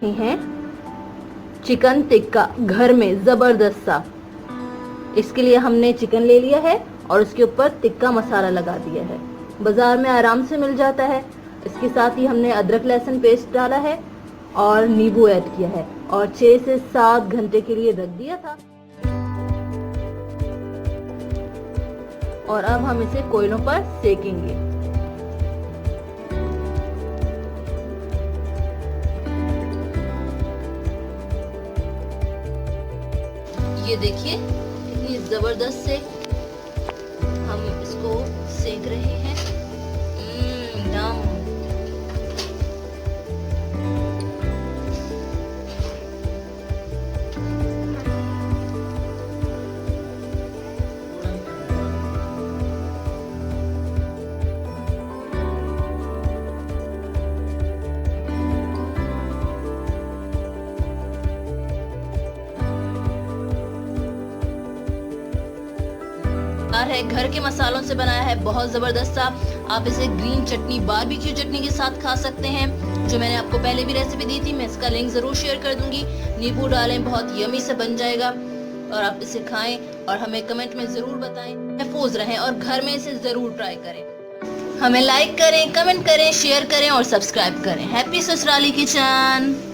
ये है चिकन टिक्का घर में जबरदस्त सा। इसके लिए हमने चिकन ले लिया है और उसके ऊपर टिक्का मसाला लगा दिया है। बाजार में आराम से मिल जाता है। इसके साथ ही हमने अदरक लहसुन पेस्ट डाला है और नींबू ऐड किया है और 6 से 7 घंटे के लिए रख दिया था। और अब हम इसे कोयलों पर सेकेंगे। ये देखिए कितनी जबरदस्त से हम इसको सेक रहे हैं। दम। है घर के मसालों से बनाया है, बहुत जबरदस्त सा। आप इसे ग्रीन चटनी, बारबेक्यू चटनी के साथ खा सकते हैं, जो मैंने आपको पहले भी रेसिपी दी थी। मैं इसका लिंक जरूर शेयर कर दूंगी। नींबू डालें, बहुत यमी से बन जाएगा और आप इसे खाएं और हमें कमेंट में जरूर बताएं। महफूज रहें और घर में इसे जरूर ट्राई करें। हमें लाइक करें, कमेंट करें, शेयर करें और सब्सक्राइब करें। हैप्पी ससुराली किचन।